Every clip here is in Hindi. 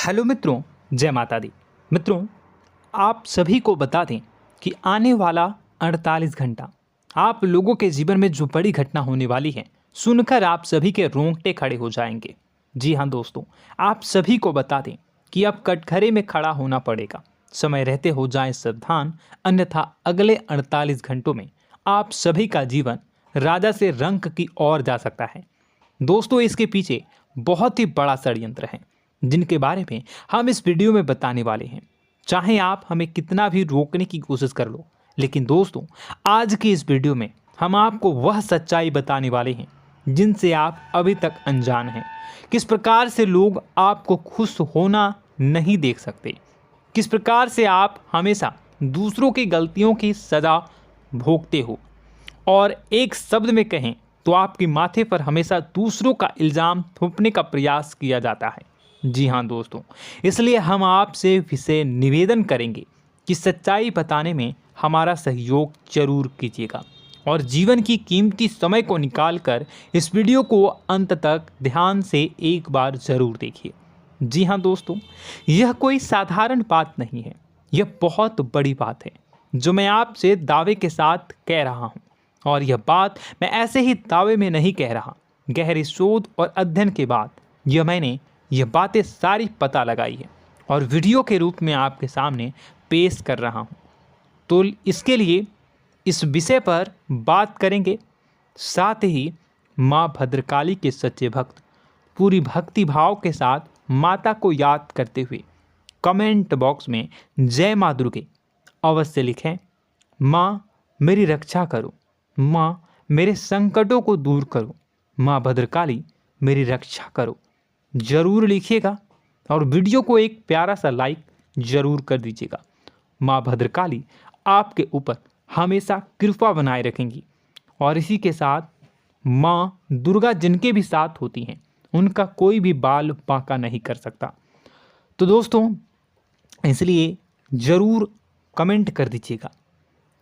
हेलो मित्रों, जय माता दी। मित्रों, आप सभी को बता दें कि आने वाला 48 घंटा आप लोगों के जीवन में जो बड़ी घटना होने वाली है, सुनकर आप सभी के रोंगटे खड़े हो जाएंगे। जी हाँ दोस्तों, आप सभी को बता दें कि अब कटघरे में खड़ा होना पड़ेगा। समय रहते हो जाएं सावधान, अन्यथा अगले 48 घंटों में आप सभी का जीवन राजा से रंक की ओर जा सकता है। दोस्तों, इसके पीछे बहुत ही बड़ा षड्यंत्र है जिनके बारे में हम इस वीडियो में बताने वाले हैं। चाहे आप हमें कितना भी रोकने की कोशिश कर लो, लेकिन दोस्तों आज की इस वीडियो में हम आपको वह सच्चाई बताने वाले हैं जिनसे आप अभी तक अनजान हैं। किस प्रकार से लोग आपको खुश होना नहीं देख सकते, किस प्रकार से आप हमेशा दूसरों की गलतियों की सज़ा भोगते हो, और एक शब्द में कहें तो आपके माथे पर हमेशा दूसरों का इल्ज़ाम थोपने का प्रयास किया जाता है। जी हाँ दोस्तों, इसलिए हम आपसे विशेष निवेदन करेंगे कि सच्चाई बताने में हमारा सहयोग जरूर कीजिएगा और जीवन की कीमती समय को निकालकर इस वीडियो को अंत तक ध्यान से एक बार ज़रूर देखिए। जी हाँ दोस्तों, यह कोई साधारण बात नहीं है, यह बहुत बड़ी बात है जो मैं आपसे दावे के साथ कह रहा हूँ। और यह बात मैं ऐसे ही दावे में नहीं कह रहा, गहरी शोध और अध्ययन के बाद मैंने यह बातें सारी पता लगाई है और वीडियो के रूप में आपके सामने पेश कर रहा हूँ। तो इसके लिए इस विषय पर बात करेंगे। साथ ही माँ भद्रकाली के सच्चे भक्त पूरी भक्ति भाव के साथ माता को याद करते हुए कमेंट बॉक्स में जय माँ दुर्गे अवश्य लिखें। माँ मेरी रक्षा करो, माँ मेरे संकटों को दूर करो, माँ भद्रकाली मेरी रक्षा करो, ज़रूर लिखिएगा और वीडियो को एक प्यारा सा लाइक ज़रूर कर दीजिएगा। माँ भद्रकाली आपके ऊपर हमेशा कृपा बनाए रखेंगी और इसी के साथ माँ दुर्गा जिनके भी साथ होती हैं उनका कोई भी बाल बांका नहीं कर सकता। तो दोस्तों, इसलिए ज़रूर कमेंट कर दीजिएगा।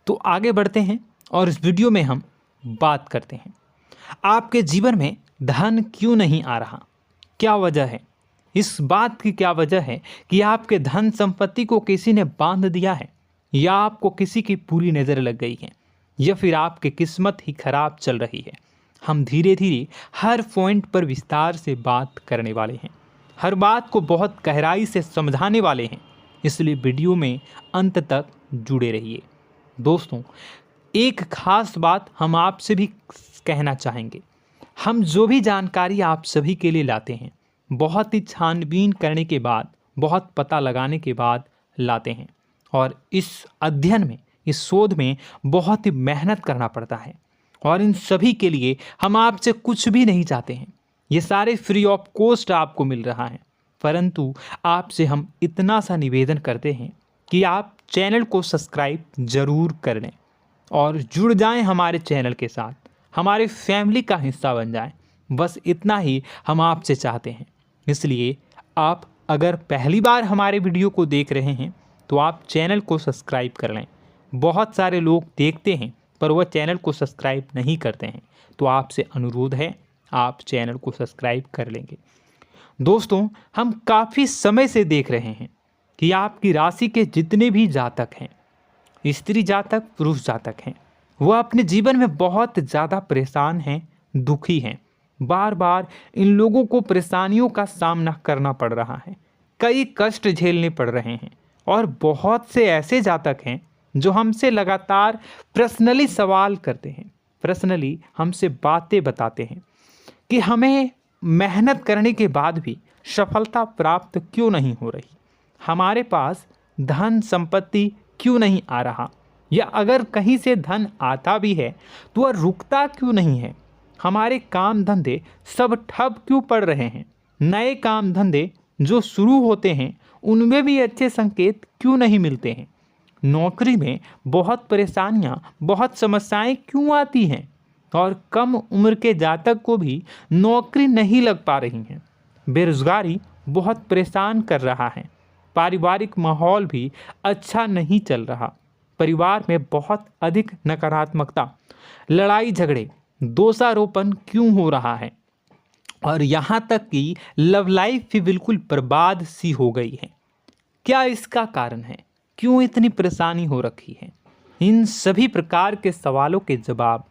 तो आगे बढ़ते हैं और इस वीडियो में हम बात करते हैं, आपके जीवन में धन क्यों नहीं आ रहा, क्या वजह है। इस बात की क्या वजह है कि आपके धन संपत्ति को किसी ने बांध दिया है, या आपको किसी की पूरी नज़र लग गई है, या फिर आपकी किस्मत ही खराब चल रही है। हम धीरे धीरे हर पॉइंट पर विस्तार से बात करने वाले हैं, हर बात को बहुत गहराई से समझाने वाले हैं, इसलिए वीडियो में अंत तक जुड़े रहिए। दोस्तों, एक खास बात हम आपसे भी कहना चाहेंगे, हम जो भी जानकारी आप सभी के लिए लाते हैं बहुत ही छानबीन करने के बाद, बहुत पता लगाने के बाद लाते हैं, और इस अध्ययन में, इस शोध में बहुत ही मेहनत करना पड़ता है। और इन सभी के लिए हम आपसे कुछ भी नहीं चाहते हैं, ये सारे फ्री ऑफ कॉस्ट आपको मिल रहा है। परंतु आपसे हम इतना सा निवेदन करते हैं कि आप चैनल को सब्सक्राइब ज़रूर कर लें और जुड़ जाएं हमारे चैनल के साथ, हमारे फैमिली का हिस्सा बन जाएं। बस इतना ही हम आपसे चाहते हैं। इसलिए आप अगर पहली बार हमारे वीडियो को देख रहे हैं तो आप चैनल को सब्सक्राइब कर लें। बहुत सारे लोग देखते हैं पर वह चैनल को सब्सक्राइब नहीं करते हैं, तो आपसे अनुरोध है आप चैनल को सब्सक्राइब कर लेंगे। दोस्तों, हम काफ़ी समय से देख रहे हैं कि आपकी राशि के जितने भी जातक हैं, स्त्री जातक पुरुष जातक हैं, वह अपने जीवन में बहुत ज़्यादा परेशान हैं, दुखी हैं। बार बार इन लोगों को परेशानियों का सामना करना पड़ रहा है, कई कष्ट झेलने पड़ रहे हैं। और बहुत से ऐसे जातक हैं जो हमसे लगातार पर्सनली सवाल करते हैं, पर्सनली हमसे बातें बताते हैं कि हमें मेहनत करने के बाद भी सफलता प्राप्त क्यों नहीं हो रही, हमारे पास धन संपत्ति क्यों नहीं आ रहा, या अगर कहीं से धन आता भी है तो वह रुकता क्यों नहीं है, हमारे काम धंधे सब ठप क्यों पड़ रहे हैं, नए काम धंधे जो शुरू होते हैं उनमें भी अच्छे संकेत क्यों नहीं मिलते हैं, नौकरी में बहुत परेशानियां, बहुत समस्याएं क्यों आती हैं, और कम उम्र के जातक को भी नौकरी नहीं लग पा रही हैं, बेरोजगारी बहुत परेशान कर रहा है, पारिवारिक माहौल भी अच्छा नहीं चल रहा, परिवार में बहुत अधिक नकारात्मकता, लड़ाई झगड़े, दोषारोपण क्यों हो रहा है, और यहाँ तक कि लव लाइफ भी बिल्कुल बर्बाद सी हो गई है। क्या इसका कारण है? क्यों इतनी परेशानी हो रखी है? इन सभी प्रकार के सवालों के जवाब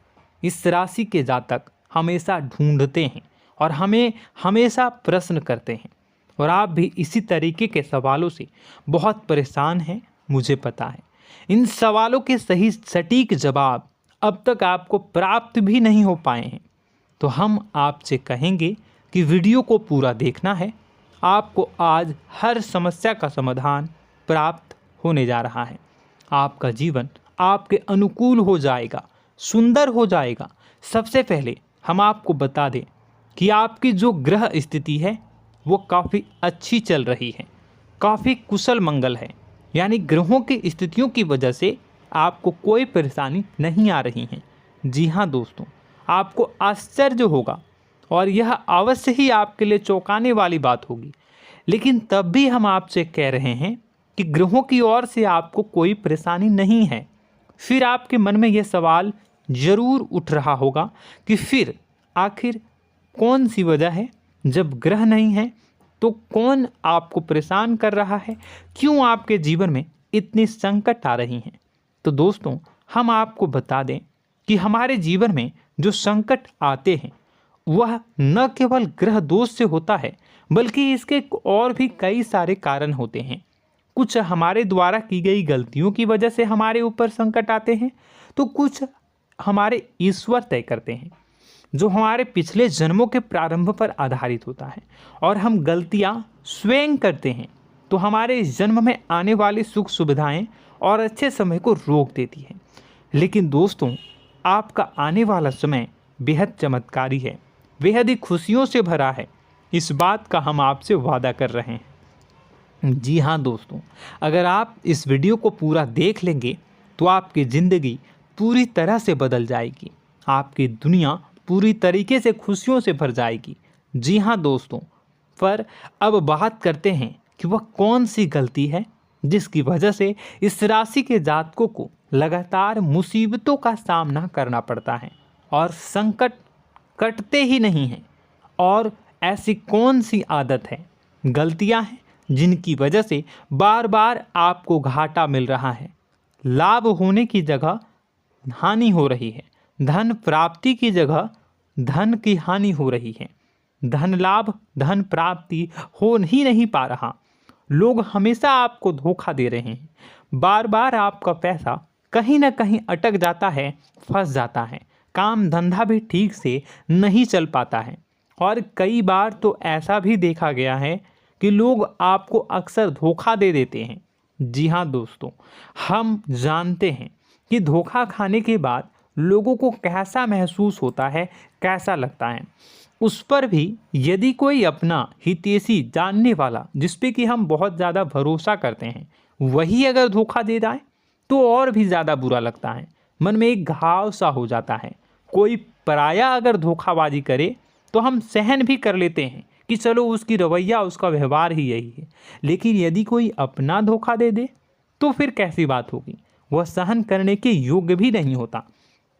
इस राशि के जातक हमेशा ढूंढते हैं और हमें हमेशा प्रश्न करते हैं। और आप भी इसी तरीके के सवालों से बहुत परेशान हैं, मुझे पता है। इन सवालों के सही सटीक जवाब अब तक आपको प्राप्त भी नहीं हो पाए हैं। तो हम आपसे कहेंगे कि वीडियो को पूरा देखना है। आपको आज हर समस्या का समाधान प्राप्त होने जा रहा है। आपका जीवन आपके अनुकूल हो जाएगा, सुंदर हो जाएगा। सबसे पहले हम आपको बता दें कि आपकी जो ग्रह स्थिति है वो काफ़ी अच्छी चल रही है, काफ़ी कुशल मंगल है। यानी ग्रहों की स्थितियों की वजह से आपको कोई परेशानी नहीं आ रही है। जी हाँ दोस्तों, आपको आश्चर्य होगा और यह अवश्य ही आपके लिए चौंकाने वाली बात होगी। लेकिन तब भी हम आपसे कह रहे हैं कि ग्रहों की ओर से आपको कोई परेशानी नहीं है। फिर आपके मन में यह सवाल जरूर उठ रहा होगा कि फिर आखिर कौन सी वजह है? जब ग्रह नहीं है तो कौन आपको परेशान कर रहा है? क्यों आपके जीवन में इतनी संकट आ रही हैं? तो दोस्तों, हम आपको बता दें कि हमारे जीवन में जो संकट आते हैं वह न केवल ग्रह दोष से होता है, बल्कि इसके और भी कई सारे कारण होते हैं। कुछ हमारे द्वारा की गई गलतियों की वजह से हमारे ऊपर संकट आते हैं, तो कुछ हमारे ईश्वर तय करते हैं, जो हमारे पिछले जन्मों के प्रारंभ पर आधारित होता है। और हम गलतियां स्वयं करते हैं तो हमारे इस जन्म में आने वाली सुख सुविधाएं और अच्छे समय को रोक देती है। लेकिन दोस्तों, आपका आने वाला समय बेहद चमत्कारी है, बेहद ही खुशियों से भरा है। इस बात का हम आपसे वादा कर रहे हैं। जी हाँ दोस्तों, अगर आप इस वीडियो को पूरा देख लेंगे तो आपकी ज़िंदगी पूरी तरह से बदल जाएगी, आपकी दुनिया पूरी तरीके से खुशियों से भर जाएगी। जी हाँ दोस्तों, पर अब बात करते हैं कि वह कौन सी गलती है जिसकी वजह से इस राशि के जातकों को लगातार मुसीबतों का सामना करना पड़ता है और संकट कटते ही नहीं हैं। और ऐसी कौन सी आदत है, गलतियां हैं जिनकी वजह से बार बार आपको घाटा मिल रहा है, लाभ होने की जगह हानि हो रही है, धन प्राप्ति की जगह धन की हानि हो रही है, धन लाभ धन प्राप्ति हो ही नहीं पा रहा, लोग हमेशा आपको धोखा दे रहे हैं, बार बार आपका पैसा कहीं ना कहीं अटक जाता है, फंस जाता है, काम धंधा भी ठीक से नहीं चल पाता है। और कई बार तो ऐसा भी देखा गया है कि लोग आपको अक्सर धोखा दे देते हैं। जी हाँ दोस्तों, हम जानते हैं कि धोखा खाने के बाद लोगों को कैसा महसूस होता है, कैसा लगता है। उस पर भी यदि कोई अपना हितैषी जानने वाला, जिस पे कि हम बहुत ज़्यादा भरोसा करते हैं, वही अगर धोखा दे जाए तो और भी ज़्यादा बुरा लगता है, मन में एक घाव सा हो जाता है। कोई पराया अगर धोखाबाजी करे तो हम सहन भी कर लेते हैं कि चलो उसकी रवैया, उसका व्यवहार ही यही है। लेकिन यदि कोई अपना धोखा दे दे तो फिर कैसी बात होगी, वह सहन करने के योग्य भी नहीं होता।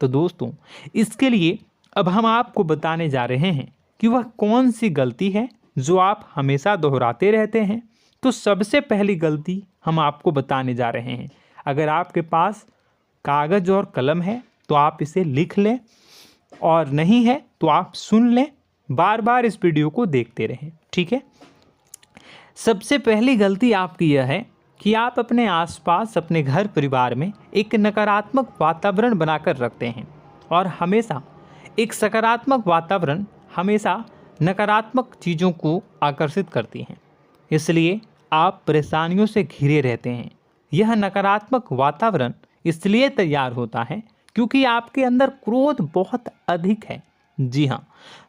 तो दोस्तों, इसके लिए अब हम आपको बताने जा रहे हैं कि वह कौन सी गलती है जो आप हमेशा दोहराते रहते हैं। तो सबसे पहली गलती हम आपको बताने जा रहे हैं। अगर आपके पास कागज़ और कलम है तो आप इसे लिख लें, और नहीं है तो आप सुन लें, बार बार इस वीडियो को देखते रहें, ठीक है। सबसे पहली गलती आपकी यह है कि आप अपने आसपास, अपने घर परिवार में एक नकारात्मक वातावरण बनाकर रखते हैं। और हमेशा एक सकारात्मक वातावरण हमेशा नकारात्मक चीज़ों को आकर्षित करती हैं, इसलिए आप परेशानियों से घिरे रहते हैं। यह नकारात्मक वातावरण इसलिए तैयार होता है क्योंकि आपके अंदर क्रोध बहुत अधिक है। जी हाँ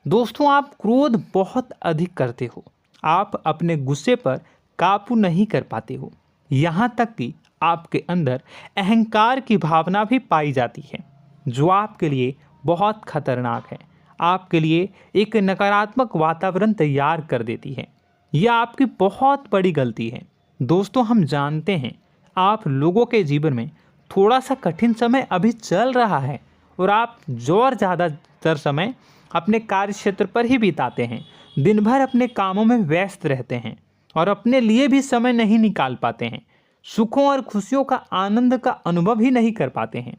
दोस्तों, आप क्रोध बहुत अधिक करते हो, आप अपने गुस्से पर काबू नहीं कर पाते हो, यहाँ तक कि आपके अंदर अहंकार की भावना भी पाई जाती है, जो आपके लिए बहुत खतरनाक है, आपके लिए एक नकारात्मक वातावरण तैयार कर देती है। यह आपकी बहुत बड़ी गलती है। दोस्तों, हम जानते हैं आप लोगों के जीवन में थोड़ा सा कठिन समय अभी चल रहा है और आप और ज़्यादा अधिकतर समय अपने कार्य क्षेत्र पर ही बिताते हैं, दिन भर अपने कामों में व्यस्त रहते हैं और अपने लिए भी समय नहीं निकाल पाते हैं, सुखों और खुशियों का आनंद का अनुभव ही नहीं कर पाते हैं,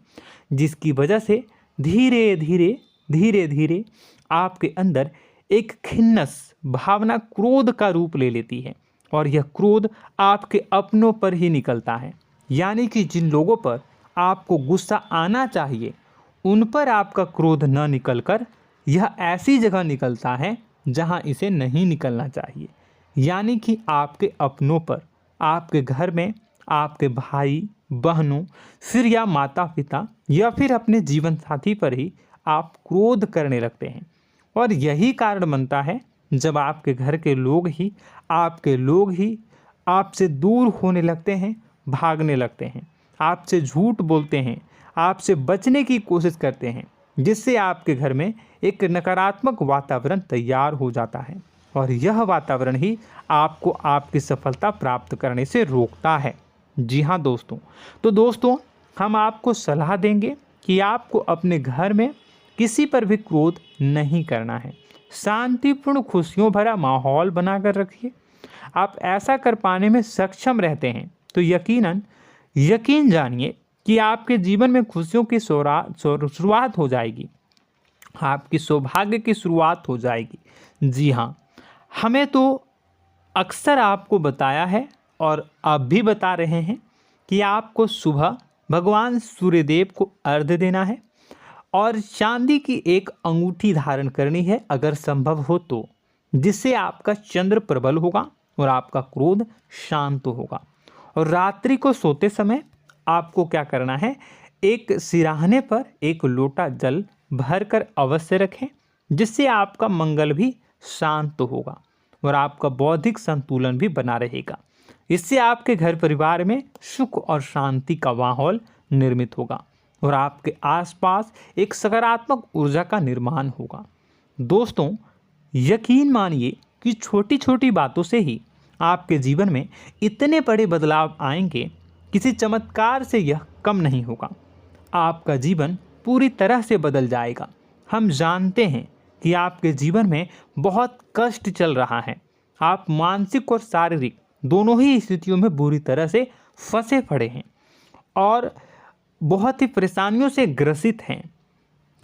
जिसकी वजह से धीरे धीरे आपके अंदर एक खिन्नस भावना क्रोध का रूप ले लेती है और यह क्रोध आपके अपनों पर ही निकलता है। यानी कि जिन लोगों पर आपको गुस्सा आना चाहिए उन पर आपका क्रोध न निकलकर यह ऐसी जगह निकलता है जहां इसे नहीं निकलना चाहिए। यानी कि आपके अपनों पर, आपके घर में आपके भाई बहनों, फिर या माता पिता या फिर अपने जीवन साथी पर ही आप क्रोध करने लगते हैं। और यही कारण बनता है जब आपके घर के लोग ही आपसे दूर होने लगते हैं, भागने लगते हैं, आपसे झूठ बोलते हैं, आपसे बचने की कोशिश करते हैं, जिससे आपके घर में एक नकारात्मक वातावरण तैयार हो जाता है और यह वातावरण ही आपको आपकी सफलता प्राप्त करने से रोकता है। जी हाँ दोस्तों, तो दोस्तों हम आपको सलाह देंगे कि आपको अपने घर में किसी पर भी क्रोध नहीं करना है। शांतिपूर्ण खुशियों भरा माहौल बनाकर रखिए। आप ऐसा कर पाने में सक्षम रहते हैं तो यकीन जानिए कि आपके जीवन में खुशियों की शुरुआत हो जाएगी, आपकी सौभाग्य की शुरुआत हो जाएगी। जी हाँ, हमें तो अक्सर आपको बताया है और अब भी बता रहे हैं कि आपको सुबह भगवान सूर्यदेव को अर्घ्य देना है और चांदी की एक अंगूठी धारण करनी है अगर संभव हो तो, जिससे आपका चंद्र प्रबल होगा और आपका क्रोध शांत होगा। और रात्रि को सोते समय आपको क्या करना है, एक सिराहने पर एक लोटा जल भरकर अवश्य रखें, जिससे आपका मंगल भी शांत होगा और आपका बौद्धिक संतुलन भी बना रहेगा। इससे आपके घर परिवार में सुख और शांति का माहौल निर्मित होगा और आपके आसपास एक सकारात्मक ऊर्जा का निर्माण होगा। दोस्तों यकीन मानिए कि छोटी छोटी बातों से ही आपके जीवन में इतने बड़े बदलाव आएंगे, किसी चमत्कार से यह कम नहीं होगा। आपका जीवन पूरी तरह से बदल जाएगा। हम जानते हैं कि आपके जीवन में बहुत कष्ट चल रहा है, आप मानसिक और शारीरिक दोनों ही स्थितियों में बुरी तरह से फंसे पड़े हैं और बहुत ही परेशानियों से ग्रसित हैं।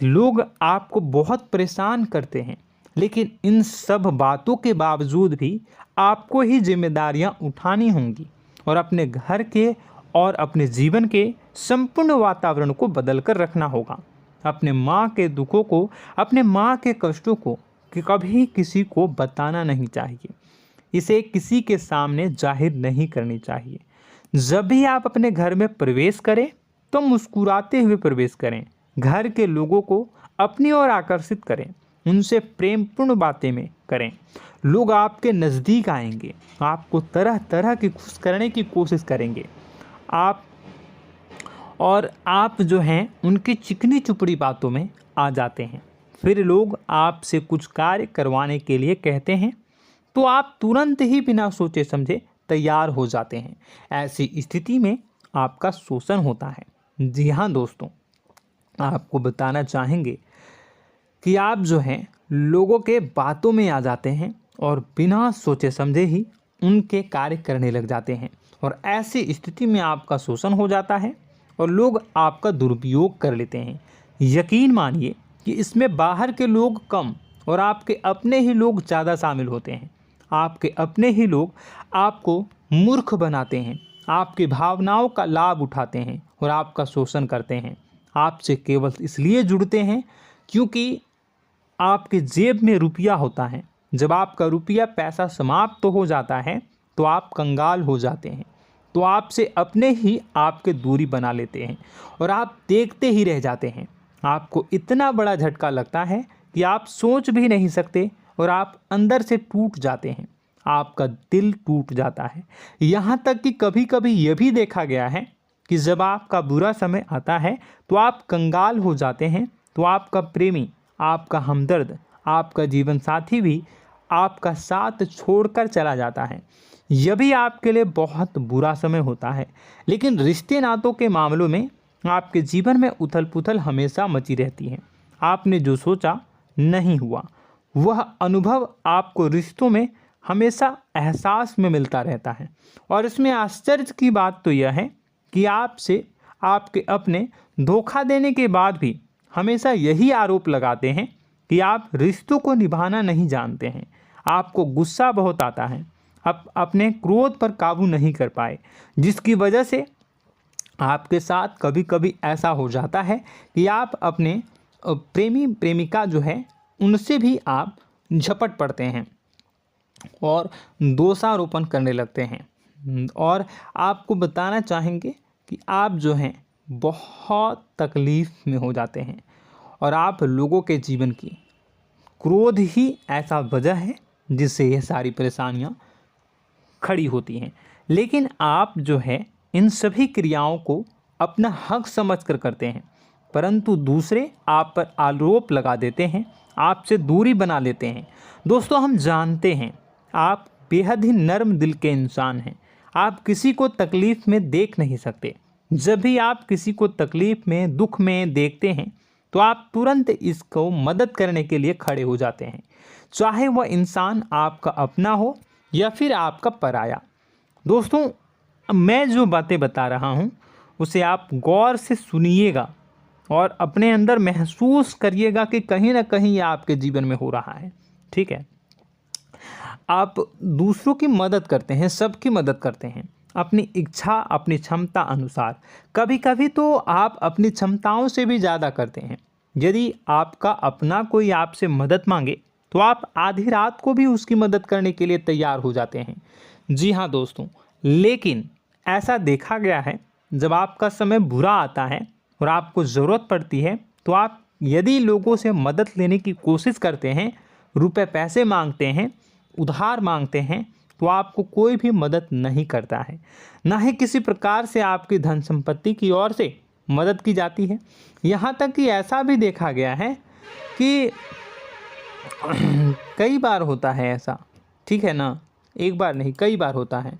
लोग आपको बहुत परेशान करते हैं, लेकिन इन सब बातों के बावजूद भी आपको ही जिम्मेदारियां उठानी होंगी और अपने घर के और अपने जीवन के संपूर्ण वातावरण को बदल कर रखना होगा। अपने माँ के दुखों को, अपने माँ के कष्टों को कभी किसी को बताना नहीं चाहिए, इसे किसी के सामने जाहिर नहीं करनी चाहिए। जब भी आप अपने घर में प्रवेश करें तो मुस्कुराते हुए प्रवेश करें, घर के लोगों को अपनी ओर आकर्षित करें, उनसे प्रेमपूर्ण बातें में करें। लोग आपके नज़दीक आएंगे, आपको तरह तरह की खुश करने की कोशिश करेंगे। आप जो हैं उनकी चिकनी चुपड़ी बातों में आ जाते हैं। फिर लोग आपसे कुछ कार्य करवाने के लिए कहते हैं तो आप तुरंत ही बिना सोचे समझे तैयार हो जाते हैं। ऐसी स्थिति में आपका शोषण होता है। जी हाँ दोस्तों, आपको बताना चाहेंगे कि आप जो हैं लोगों के बातों में आ जाते हैं और बिना सोचे समझे ही उनके कार्य करने लग जाते हैं और ऐसी स्थिति में आपका शोषण हो जाता है और लोग आपका दुरुपयोग कर लेते हैं। यकीन मानिए कि इसमें बाहर के लोग कम और आपके अपने ही लोग ज़्यादा शामिल होते हैं। आपके अपने ही लोग आपको मूर्ख बनाते हैं, आपकी भावनाओं का लाभ उठाते हैं और आपका शोषण करते हैं। आपसे केवल इसलिए जुड़ते हैं क्योंकि आपके जेब में रुपया होता है। जब आपका रुपया पैसा समाप्त हो जाता है तो आप कंगाल हो जाते हैं, तो आपसे अपने ही आपके दूरी बना लेते हैं और आप देखते ही रह जाते हैं। आपको इतना बड़ा झटका लगता है कि आप सोच भी नहीं सकते और आप अंदर से टूट जाते हैं, आपका दिल टूट जाता है। यहाँ तक कि कभी कभी यह भी देखा गया है कि जब आपका बुरा समय आता है तो आप कंगाल हो जाते हैं, तो आपका प्रेमी, आपका हमदर्द, आपका जीवन साथी भी आपका साथ छोड़कर चला जाता है। यह भी आपके लिए बहुत बुरा समय होता है। लेकिन रिश्ते नातों के मामलों में आपके जीवन में उथल पुथल हमेशा मची रहती है। आपने जो सोचा नहीं हुआ। वह अनुभव आपको रिश्तों में हमेशा एहसास में मिलता रहता है। और इसमें आश्चर्य की बात तो यह है कि आपसे आपके अपने धोखा देने के बाद भी हमेशा यही आरोप लगाते हैं कि आप रिश्तों को निभाना नहीं जानते हैं। आपको गुस्सा बहुत आता है, अपने क्रोध पर काबू नहीं कर पाए, जिसकी वजह से आपके साथ कभी कभी ऐसा हो जाता है कि आप अपने प्रेमी प्रेमिका जो है उनसे भी आप झपट पड़ते हैं और दोषारोपण करने लगते हैं। और आपको बताना चाहेंगे कि आप जो हैं बहुत तकलीफ़ में हो जाते हैं और आप लोगों के जीवन की क्रोध ही ऐसा वजह है जिससे ये सारी परेशानियां खड़ी होती हैं। लेकिन आप जो है इन सभी क्रियाओं को अपना हक समझकर करते हैं, परंतु दूसरे आप पर आरोप लगा देते हैं, आपसे दूरी बना लेते हैं। दोस्तों, हम जानते हैं आप बेहद ही नर्म दिल के इंसान हैं। आप किसी को तकलीफ़ में देख नहीं सकते। जब भी आप किसी को तकलीफ़ में, दुख में देखते हैं तो आप तुरंत इसको मदद करने के लिए खड़े हो जाते हैं, चाहे वह इंसान आपका अपना हो या फिर आपका पराया। दोस्तों, मैं जो बातें बता रहा हूँ उसे आप गौर से सुनिएगा और अपने अंदर महसूस करिएगा कि कहीं ना कहीं ये आपके जीवन में हो रहा है। ठीक है, आप दूसरों की मदद करते हैं, सबकी मदद करते हैं अपनी इच्छा, अपनी क्षमता अनुसार। कभी कभी तो आप अपनी क्षमताओं से भी ज़्यादा करते हैं। यदि आपका अपना कोई आपसे मदद मांगे तो आप आधी रात को भी उसकी मदद करने के लिए तैयार हो जाते हैं। जी हाँ दोस्तों, लेकिन ऐसा देखा गया है जब आपका समय बुरा आता है और आपको ज़रूरत पड़ती है तो आप यदि लोगों से मदद लेने की कोशिश करते हैं, रुपए पैसे मांगते हैं, उधार मांगते हैं, तो आपको कोई भी मदद नहीं करता है। ना ही किसी प्रकार से आपकी धन संपत्ति की ओर से मदद की जाती है। यहाँ तक कि ऐसा भी देखा गया है कि कई बार होता है ऐसा, ठीक है ना, एक बार नहीं कई बार होता है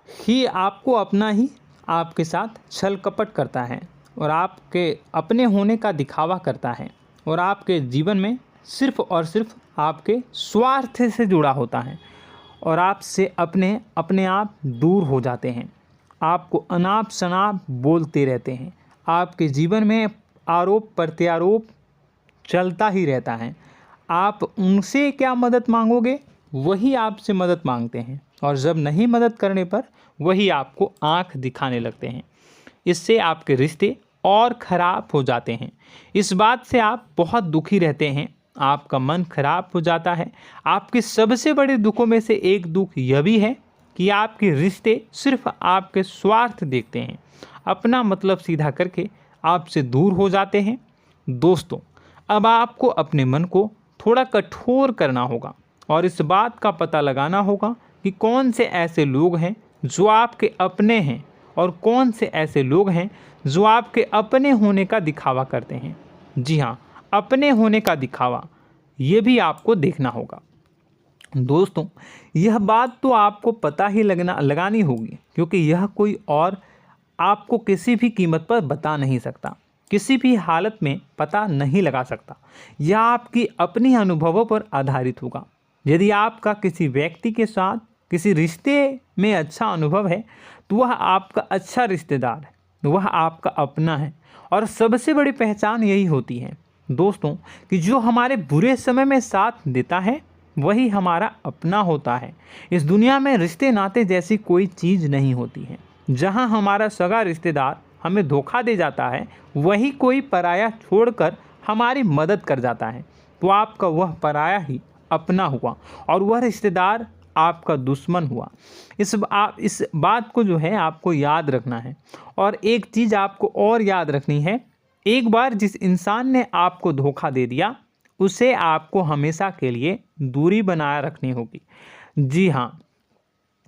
कि आपको अपना ही आपके साथ छल कपट करता है और आपके अपने होने का दिखावा करता है और आपके जीवन में सिर्फ और सिर्फ आपके स्वार्थ से जुड़ा होता है और आपसे अपने आप दूर हो जाते हैं। आपको अनाप शनाप बोलते रहते हैं। आपके जीवन में आरोप प्रत्यारोप चलता ही रहता है। आप उनसे क्या मदद मांगोगे, वही आपसे मदद मांगते हैं और जब नहीं मदद करने पर वही आपको आंख दिखाने लगते हैं। इससे आपके रिश्ते और ख़राब हो जाते हैं। इस बात से आप बहुत दुखी रहते हैं, आपका मन खराब हो जाता है। आपके सबसे बड़े दुखों में से एक दुख यह भी है कि आपके रिश्ते सिर्फ आपके स्वार्थ देखते हैं, अपना मतलब सीधा करके आपसे दूर हो जाते हैं। दोस्तों, अब आपको अपने मन को थोड़ा कठोर करना होगा और इस बात का पता लगाना होगा कि कौन से ऐसे लोग हैं जो आपके अपने हैं और कौन से ऐसे लोग हैं जो आपके अपने होने का दिखावा करते हैं। जी हाँ, अपने होने का दिखावा, ये भी आपको देखना होगा। दोस्तों, यह बात तो आपको पता ही लगानी होगी, क्योंकि यह कोई और आपको किसी भी कीमत पर बता नहीं सकता, किसी भी हालत में पता नहीं लगा सकता। यह आपकी अपनी अनुभवों पर आधारित होगा। यदि आपका किसी व्यक्ति के साथ किसी रिश्ते में अच्छा अनुभव है तो वह आपका अच्छा रिश्तेदार है, वह आपका अपना है। और सबसे बड़ी पहचान यही होती है दोस्तों कि जो हमारे बुरे समय में साथ देता है वही हमारा अपना होता है। इस दुनिया में रिश्ते नाते जैसी कोई चीज़ नहीं होती है। जहां हमारा सगा रिश्तेदार हमें धोखा दे जाता है, वही कोई पराया छोड़कर हमारी मदद कर जाता है, तो आपका वह पराया ही अपना हुआ और वह रिश्तेदार आपका दुश्मन हुआ। इस बात को जो है आपको याद रखना है। और एक चीज़ आपको और याद रखनी है, एक बार जिस इंसान ने आपको धोखा दे दिया उसे आपको हमेशा के लिए दूरी बनाए रखनी होगी। जी हाँ,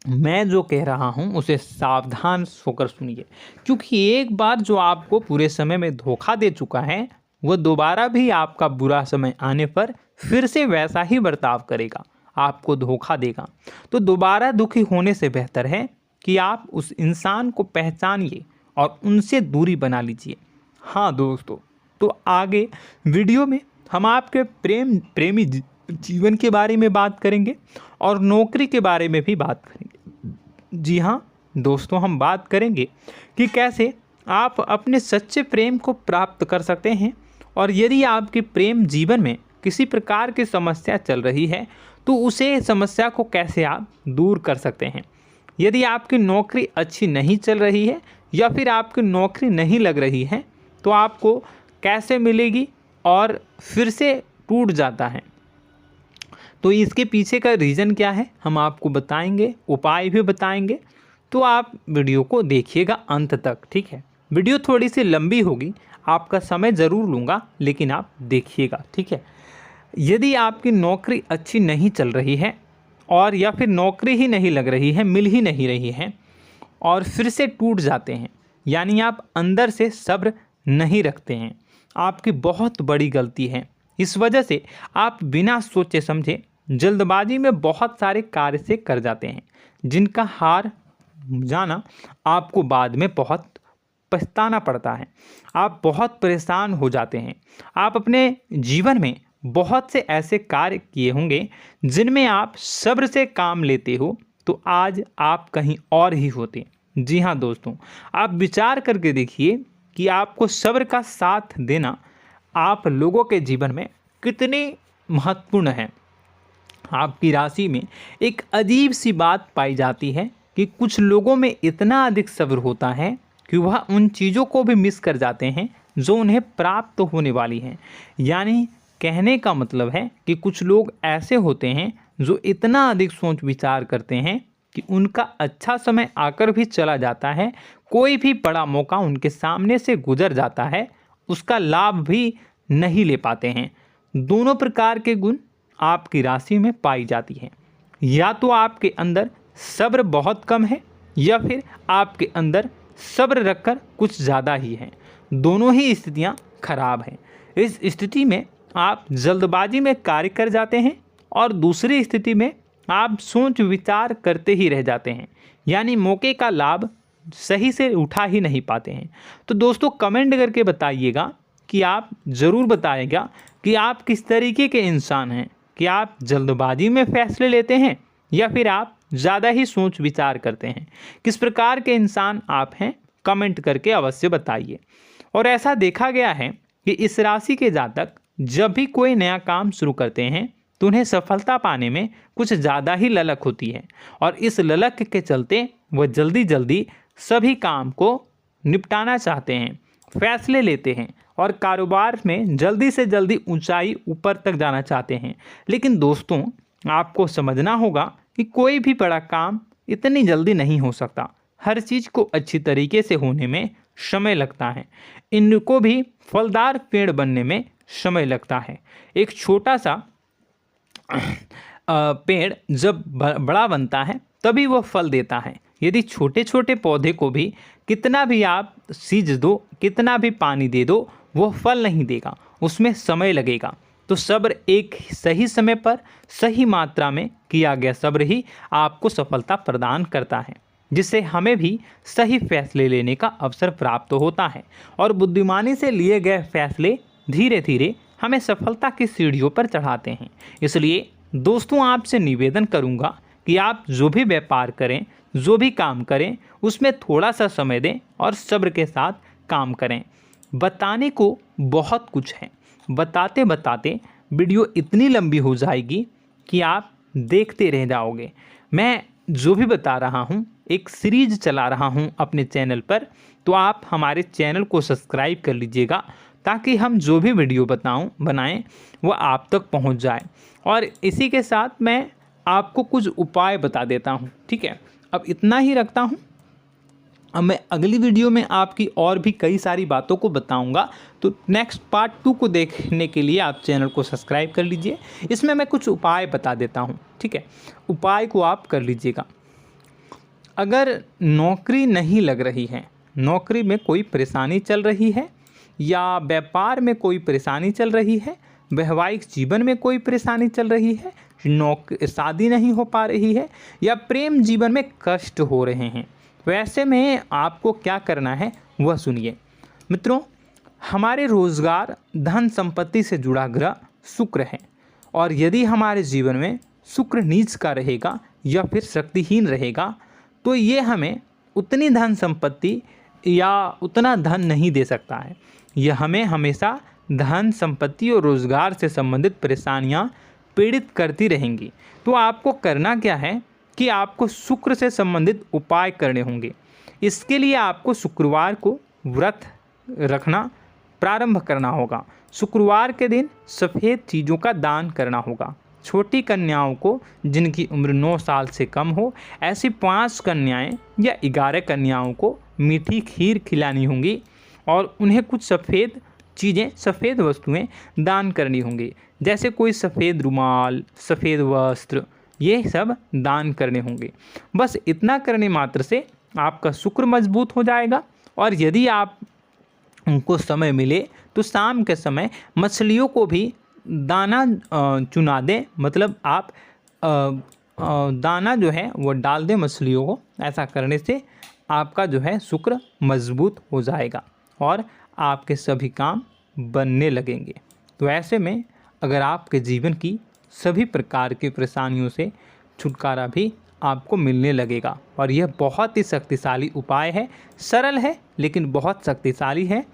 मैं जो कह रहा हूँ उसे सावधान होकर सुनिए, क्योंकि एक बार जो आपको पूरे समय में धोखा दे चुका है वह दोबारा भी आपका बुरा समय आने पर फिर से वैसा ही बर्ताव करेगा, आपको धोखा देगा। तो दोबारा दुखी होने से बेहतर है कि आप उस इंसान को पहचानिए और उनसे दूरी बना लीजिए। हाँ दोस्तों, तो आगे वीडियो में हम आपके प्रेमी जीवन के बारे में बात करेंगे और नौकरी के बारे में भी बात करेंगे। जी हाँ दोस्तों, हम बात करेंगे कि कैसे आप अपने सच्चे प्रेम को प्राप्त कर सकते हैं, और यदि आपके प्रेम जीवन में किसी प्रकार की समस्या चल रही है तो उसे समस्या को कैसे आप दूर कर सकते हैं। यदि आपकी नौकरी अच्छी नहीं चल रही है या फिर आपकी नौकरी नहीं लग रही है तो आपको कैसे मिलेगी और फिर से टूट जाता है, तो इसके पीछे का रीज़न क्या है हम आपको बताएंगे, उपाय भी बताएंगे। तो आप वीडियो को देखिएगा अंत तक, ठीक है। वीडियो थोड़ी सी लंबी होगी, आपका समय ज़रूर लूँगा, लेकिन आप देखिएगा, ठीक है। यदि आपकी नौकरी अच्छी नहीं चल रही है और या फिर नौकरी ही नहीं लग रही है, मिल ही नहीं रही है और फिर से टूट जाते हैं, यानी आप अंदर से सब्र नहीं रखते हैं, आपकी बहुत बड़ी गलती है। इस वजह से आप बिना सोचे समझे जल्दबाजी में बहुत सारे कार्य से कर जाते हैं, जिनका हार जाना आपको बाद में बहुत पछताना पड़ता है। आप बहुत परेशान हो जाते हैं। आप अपने जीवन में बहुत से ऐसे कार्य किए होंगे जिनमें आप सब्र से काम लेते हो, तो आज आप कहीं और ही होते। जी हाँ दोस्तों, आप विचार करके देखिए कि आपको सब्र का साथ देना आप लोगों के जीवन में कितनी महत्वपूर्ण है। आपकी राशि में एक अजीब सी बात पाई जाती है कि कुछ लोगों में इतना अधिक सब्र होता है कि वह उन चीज़ों को भी मिस कर जाते हैं जो उन्हें प्राप्त होने वाली हैं। यानी कहने का मतलब है कि कुछ लोग ऐसे होते हैं जो इतना अधिक सोच विचार करते हैं कि उनका अच्छा समय आकर भी चला जाता है, कोई भी बड़ा मौका उनके सामने से गुजर जाता है, उसका लाभ भी नहीं ले पाते हैं। दोनों प्रकार के गुण आपकी राशि में पाई जाती है। या तो आपके अंदर सब्र बहुत कम है या फिर आपके अंदर सब्र रखकर कुछ ज़्यादा ही है। दोनों ही स्थितियाँ खराब हैं। इस स्थिति में आप जल्दबाजी में कार्य कर जाते हैं और दूसरी स्थिति में आप सोच विचार करते ही रह जाते हैं, यानी मौके का लाभ सही से उठा ही नहीं पाते हैं। तो दोस्तों कमेंट करके बताइएगा कि आप ज़रूर बताइएगा कि आप किस तरीके के इंसान हैं, कि आप जल्दबाजी में फैसले लेते हैं या फिर आप ज़्यादा ही सोच विचार करते हैं। किस प्रकार के इंसान आप हैं, कमेंट करके अवश्य बताइए। और ऐसा देखा गया है कि इस राशि के जातक जब भी कोई नया काम शुरू करते हैं तो उन्हें सफलता पाने में कुछ ज़्यादा ही ललक होती है, और इस ललक के चलते वह जल्दी जल्दी सभी काम को निपटाना चाहते हैं, फैसले लेते हैं और कारोबार में जल्दी से जल्दी ऊंचाई ऊपर तक जाना चाहते हैं। लेकिन दोस्तों आपको समझना होगा कि कोई भी बड़ा काम इतनी जल्दी नहीं हो सकता। हर चीज़ को अच्छी तरीके से होने में समय लगता है। इनको भी फलदार पेड़ बनने में समय लगता है। एक छोटा सा पेड़ जब बड़ा बनता है तभी वह फल देता है। यदि छोटे छोटे पौधे को भी कितना भी आप सींच दो, कितना भी पानी दे दो, वो फल नहीं देगा, उसमें समय लगेगा। तो सब्र एक सही समय पर सही मात्रा में किया गया सब्र ही आपको सफलता प्रदान करता है, जिससे हमें भी सही फैसले लेने का अवसर प्राप्त होता है। और बुद्धिमानी से लिए गए फैसले धीरे धीरे हमें सफलता की सीढ़ियों पर चढ़ाते हैं। इसलिए दोस्तों आपसे निवेदन करूंगा कि आप जो भी व्यापार करें, जो भी काम करें, उसमें थोड़ा सा समय दें और सब्र के साथ काम करें। बताने को बहुत कुछ है, बताते बताते वीडियो इतनी लंबी हो जाएगी कि आप देखते रह जाओगे। मैं जो भी बता रहा हूँ एक सीरीज चला रहा हूँ अपने चैनल पर, तो आप हमारे चैनल को सब्सक्राइब कर लीजिएगा ताकि हम जो भी वीडियो बनाएं वो आप तक पहुँच जाए। और इसी के साथ मैं आपको कुछ उपाय बता देता हूँ, ठीक है। अब इतना ही रखता हूँ। अब मैं अगली वीडियो में आपकी और भी कई सारी बातों को बताऊंगा। तो नेक्स्ट पार्ट 2 को देखने के लिए आप चैनल को सब्सक्राइब कर लीजिए। इसमें मैं कुछ उपाय बता देता हूं, ठीक है। उपाय को आप कर लीजिएगा। अगर नौकरी नहीं लग रही है, नौकरी में कोई परेशानी चल रही है, या व्यापार में कोई परेशानी चल रही है, वैवाहिक जीवन में कोई परेशानी चल रही है, शादी नहीं हो पा रही है, या प्रेम जीवन में कष्ट हो रहे हैं, वैसे में आपको क्या करना है वह सुनिए। मित्रों, हमारे रोजगार, धन संपत्ति से जुड़ा ग्रह शुक्र है, और यदि हमारे जीवन में शुक्र नीच का रहेगा या फिर शक्तिहीन रहेगा तो ये हमें उतनी धन संपत्ति या उतना धन नहीं दे सकता है। यह हमें हमेशा धन संपत्ति और रोजगार से संबंधित परेशानियां पीड़ित करती रहेंगी। तो आपको करना क्या है कि आपको शुक्र से संबंधित उपाय करने होंगे। इसके लिए आपको शुक्रवार को व्रत रखना प्रारंभ करना होगा। शुक्रवार के दिन सफ़ेद चीज़ों का दान करना होगा। छोटी कन्याओं को जिनकी उम्र 9 साल से कम हो, ऐसी 5 कन्याएं या 11 कन्याओं को मीठी खीर खिलानी होंगी और उन्हें कुछ सफ़ेद चीज़ें, सफ़ेद वस्तुएं दान करनी होंगी, जैसे कोई सफ़ेद रुमाल, सफ़ेद वस्त्र, ये सब दान करने होंगे। बस इतना करने मात्र से आपका शुक्र मजबूत हो जाएगा। और यदि आप उनको समय मिले तो शाम के समय मछलियों को भी दाना चुना दें, मतलब आप दाना जो है वो डाल दें मछलियों को। ऐसा करने से आपका जो है शुक्र मजबूत हो जाएगा और आपके सभी काम बनने लगेंगे। तो ऐसे में अगर आपके जीवन की सभी प्रकार की परेशानियों से छुटकारा भी आपको मिलने लगेगा। और यह बहुत ही शक्तिशाली उपाय है, सरल है लेकिन बहुत शक्तिशाली है।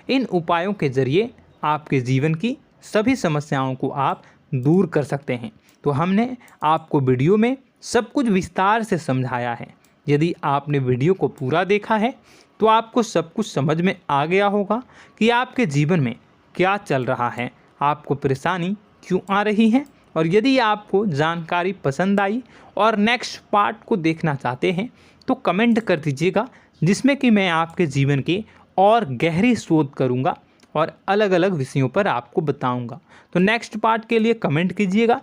इन उपायों के ज़रिए आपके जीवन की सभी समस्याओं को आप दूर कर सकते हैं। तो हमने आपको वीडियो में सब कुछ विस्तार से समझाया है। यदि आपने वीडियो को पूरा देखा है तो आपको सब कुछ समझ में आ गया होगा कि आपके जीवन में क्या चल रहा है, आपको परेशानी क्यों आ रही है। और यदि आपको जानकारी पसंद आई और नेक्स्ट पार्ट को देखना चाहते हैं तो कमेंट कर दीजिएगा, जिसमें कि मैं आपके जीवन के और गहरी शोध करूंगा और अलग अलग विषयों पर आपको बताऊंगा। तो नेक्स्ट पार्ट के लिए कमेंट कीजिएगा,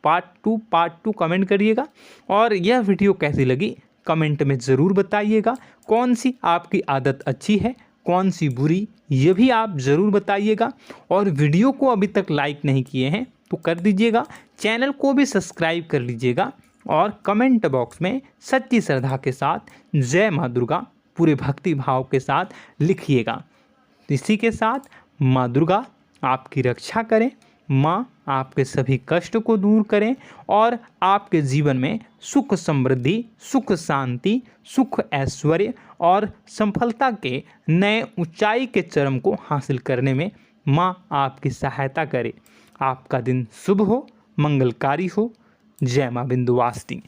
पार्ट टू कमेंट करिएगा। और यह वीडियो कैसी लगी कमेंट में ज़रूर बताइएगा। कौन सी आपकी आदत अच्छी है, कौन सी बुरी, ये भी आप ज़रूर बताइएगा। और वीडियो को अभी तक लाइक नहीं किए हैं तो कर दीजिएगा, चैनल को भी सब्सक्राइब कर लीजिएगा और कमेंट बॉक्स में सच्ची श्रद्धा के साथ जय माँ दुर्गा पूरे भक्ति भाव के साथ लिखिएगा। इसी के साथ माँ दुर्गा आपकी रक्षा करें, माँ आपके सभी कष्ट को दूर करें और आपके जीवन में सुख समृद्धि, सुख शांति, सुख ऐश्वर्य और सफलता के नए ऊंचाई के चरम को हासिल करने में माँ आपकी सहायता करे। आपका दिन शुभ हो, मंगलकारी हो। जय माँ विंध्यवासिनी।